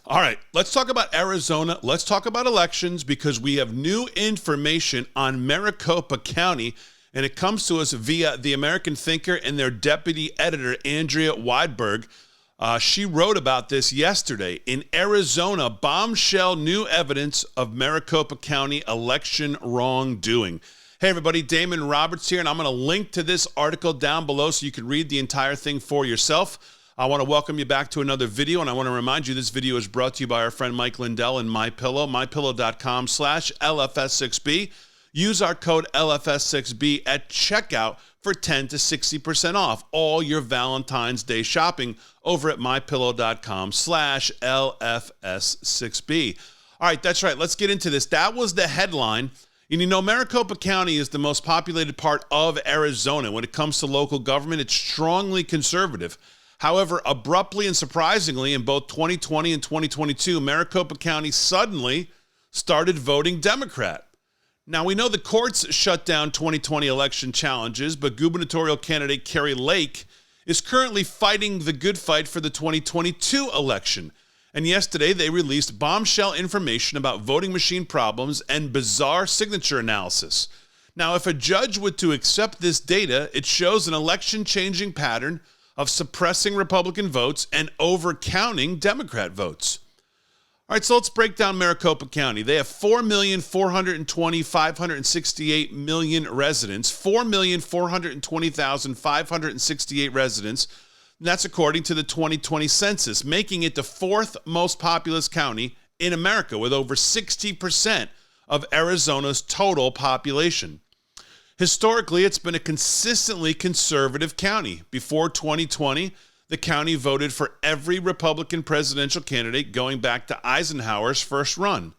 All right, let's talk about Arizona. Let's talk about elections because we have new information on Maricopa County, and it comes to us via the American Thinker and their deputy editor, Andrea Weidberg. She wrote about this yesterday. In Arizona, bombshell new evidence of Maricopa County election wrongdoing. Hey, everybody, Damon Roberts here, and I'm going to link to this article down below so you can read the entire thing for yourself. I want to welcome you back to another video, and I want to remind you this video is brought to you by our friend Mike Lindell and MyPillow, mypillow.com/LFS6B. Use our code LFS6B at checkout for 10 to 60% off all your Valentine's Day shopping over at mypillow.com/LFS6B. All right, that's right. Let's get into this. That was the headline. And you know, Maricopa County is the most populated part of Arizona. When it comes to local government, it's strongly conservative. However, abruptly and surprisingly, in both 2020 and 2022, Maricopa County suddenly started voting Democrat. Now, we know the courts shut down 2020 election challenges, but gubernatorial candidate Kari Lake is currently fighting the good fight for the 2022 election. And yesterday, they released bombshell information about voting machine problems and bizarre signature analysis. Now, if a judge were to accept this data, it shows an election-changing pattern of suppressing Republican votes and overcounting Democrat votes. All right, so let's break down Maricopa County. They have 4,420,568 residents, 4,420,568 residents. And that's according to the 2020 census, making it the fourth most populous county in America with over 60% of Arizona's total population. Historically, it's been a consistently conservative county. Before 2020, the county voted for every Republican presidential candidate going back to Eisenhower's first run.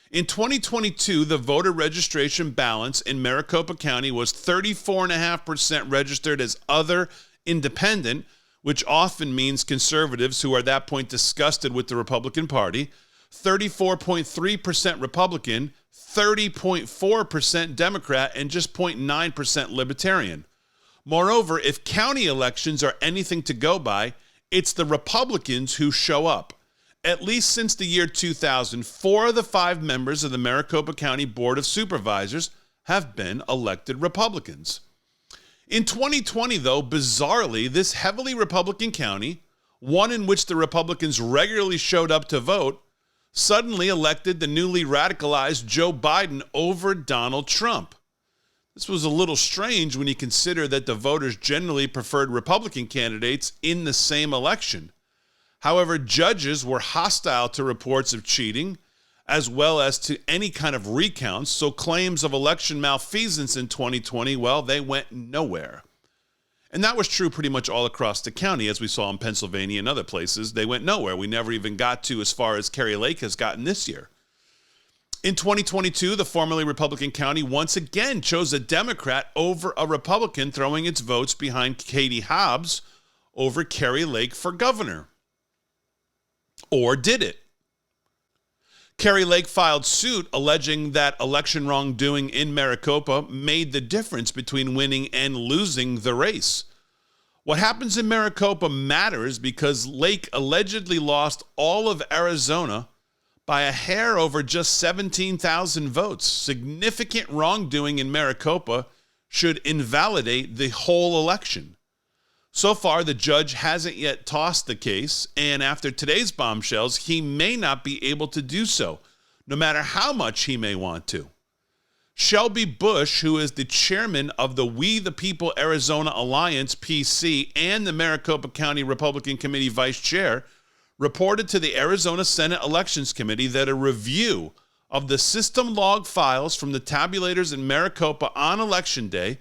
In 2022, the voter registration balance in Maricopa County was 34.5% registered as other independent, which often means conservatives who are at that point disgusted with the Republican Party, 34.3% Republican, 30.4% Democrat, and just 0.9% Libertarian. Moreover, if county elections are anything to go by, it's the Republicans who show up. At least since the year 2000, 4 of the 5 members of the Maricopa County Board of Supervisors have been elected Republicans. In 2020, though, bizarrely, this heavily Republican county, one in which the Republicans regularly showed up to vote, suddenly elected the newly radicalized Joe Biden over Donald Trump. This was a little strange when you consider that the voters generally preferred Republican candidates in the same election. However, judges were hostile to reports of cheating, as well as to any kind of recounts, so claims of election malfeasance in 2020, well, they went nowhere. And that was true pretty much all across the county, as we saw in Pennsylvania and other places. They went nowhere. We never even got to as far as Kari Lake has gotten this year. In 2022, the formerly Republican county once again chose a Democrat over a Republican, throwing its votes behind Katie Hobbs over Kari Lake for governor. Or did it? Kari Lake filed suit alleging that election wrongdoing in Maricopa made the difference between winning and losing the race. What happens in Maricopa matters because Lake allegedly lost all of Arizona by a hair over just 17,000 votes. Significant wrongdoing in Maricopa should invalidate the whole election. So far, the judge hasn't yet tossed the case, and after today's bombshells, he may not be able to do so, no matter how much he may want to. Shelby Bush, who is the chairman of the We the People Arizona Alliance, PC, and the Maricopa County Republican Committee vice chair, reported to the Arizona Senate Elections Committee that a review of the system log files from the tabulators in Maricopa on Election Day,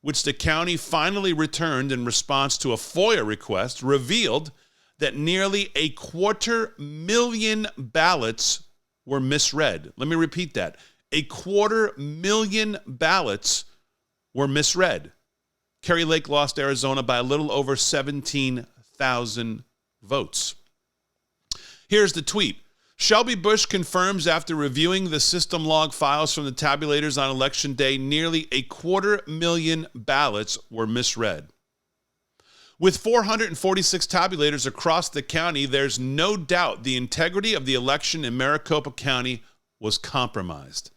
which the county finally returned in response to a FOIA request, revealed that nearly 250,000 ballots were misread. Let me repeat that. 250,000 ballots were misread. Kari Lake lost Arizona by a little over 17,000 votes. Here's the tweet. Shelby Bush confirms after reviewing the system log files from the tabulators on Election Day, nearly 250,000 ballots were misread. With 446 tabulators across the county, there's no doubt the integrity of the election in Maricopa County was compromised.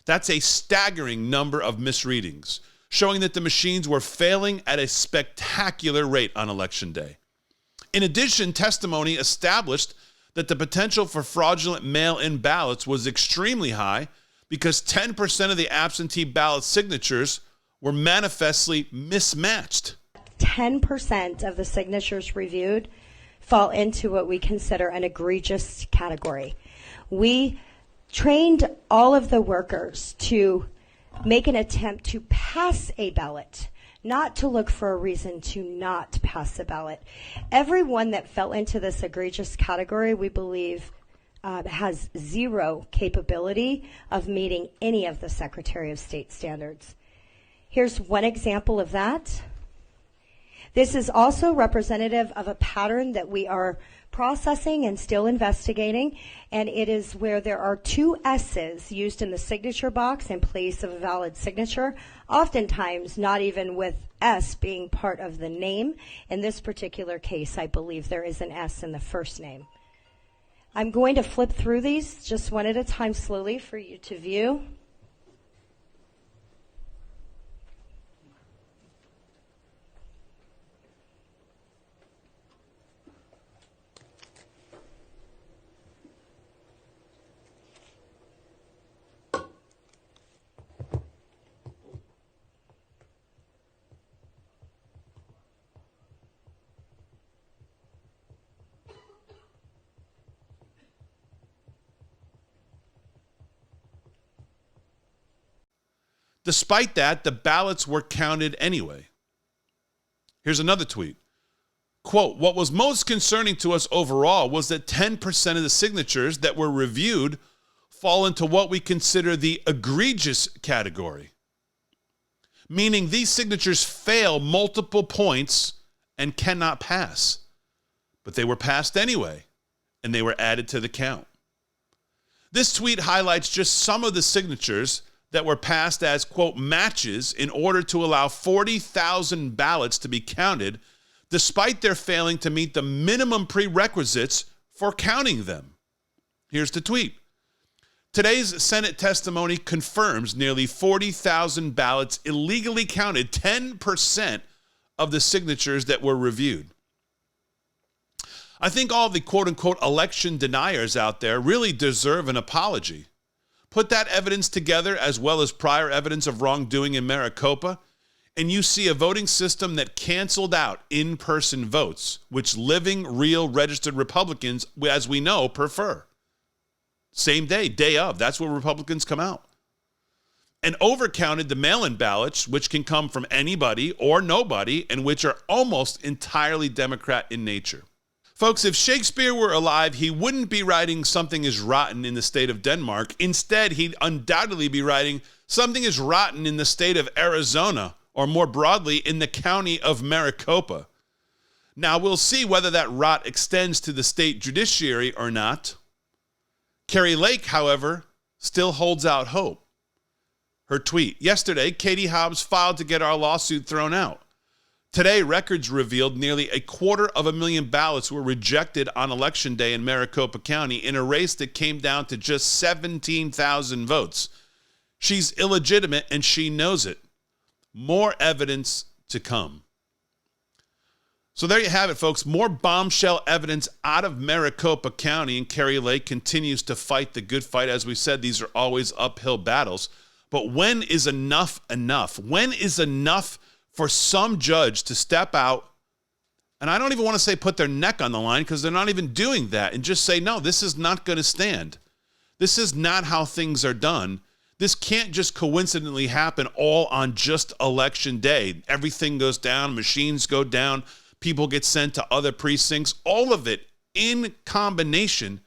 That's a staggering number of misreadings, showing that the machines were failing at a spectacular rate on Election Day. In addition, testimony established that the potential for fraudulent mail-in ballots was extremely high because 10% of the absentee ballot signatures were manifestly mismatched. 10% of the signatures reviewed fall into what we consider an egregious category. We trained all of the workers to make an attempt to pass a ballot, not to look for a reason to not pass a ballot. Everyone that fell into this egregious category, we believe, has zero capability of meeting any of the Secretary of State standards. Here's one example of that. This is also representative of a pattern that we are processing and still investigating, and it is where there are two S's used in the signature box in place of a valid signature, oftentimes not even with S being part of the name. In this particular case, I believe there is an S in the first name. I'm going to flip through these just one at a time slowly for you to view. Despite that, the ballots were counted anyway. Here's another tweet. Quote, "What was most concerning to us overall was that 10% of the signatures that were reviewed fall into what we consider the egregious category, meaning these signatures fail multiple points and cannot pass. But they were passed anyway, and they were added to the count." This tweet highlights just some of the signatures that were passed as, quote, matches in order to allow 40,000 ballots to be counted, despite their failing to meet the minimum prerequisites for counting them. Here's the tweet. "Today's Senate testimony confirms nearly 40,000 ballots illegally counted, 10% of the signatures that were reviewed." I think all the quote-unquote election deniers out there really deserve an apology. Put that evidence together as well as prior evidence of wrongdoing in Maricopa, and you see a voting system that canceled out in-person votes, which living, real, registered Republicans, as we know, prefer. Same day, day of, that's where Republicans come out. And overcounted the mail-in ballots, which can come from anybody or nobody, and which are almost entirely Democrat in nature. Folks, if Shakespeare were alive, he wouldn't be writing "Something is rotten" in the state of Denmark. Instead, he'd undoubtedly be writing "Something is rotten" in the state of Arizona, or more broadly, in the county of Maricopa. Now, we'll see whether that rot extends to the state judiciary or not. Kari Lake, however, still holds out hope. Her tweet, "Yesterday, Katie Hobbs filed to get our lawsuit thrown out. Today, records revealed nearly 250,000 ballots were rejected on Election Day in Maricopa County in a race that came down to just 17,000 votes. She's illegitimate and she knows it. More evidence to come." So there you have it, folks. More bombshell evidence out of Maricopa County, and Kari Lake continues to fight the good fight. As we said, these are always uphill battles. But when is enough enough? When is enough for some judge to step out, and I don't even want to say put their neck on the line because they're not even doing that, and just say, no, this is not going to stand. This is not how things are done. This can't just coincidentally happen all on just Election Day. Everything goes down, machines go down, people get sent to other precincts, all of it in combination.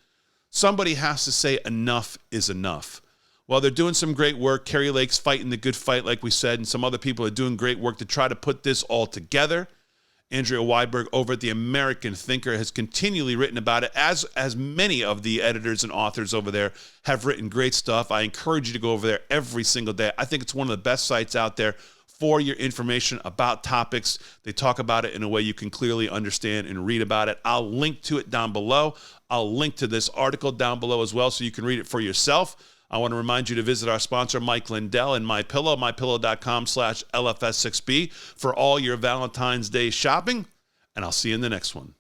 Somebody has to say enough is enough. Well, they're doing some great work. Kari Lake's fighting the good fight, like we said, and some other people are doing great work to try to put this all together. Andrea Weiberg over at the American Thinker has continually written about it, as many of the editors and authors over there have written great stuff. I encourage you to go over there every single day. I think it's one of the best sites out there for your information about topics. They talk about it in a way you can clearly understand and read about it. I'll link to it down below. I'll link to this article down below as well so you can read it for yourself. I want to remind you to visit our sponsor, Mike Lindell, and MyPillow, mypillow.com/LFS6B for all your Valentine's Day shopping. And I'll see you in the next one.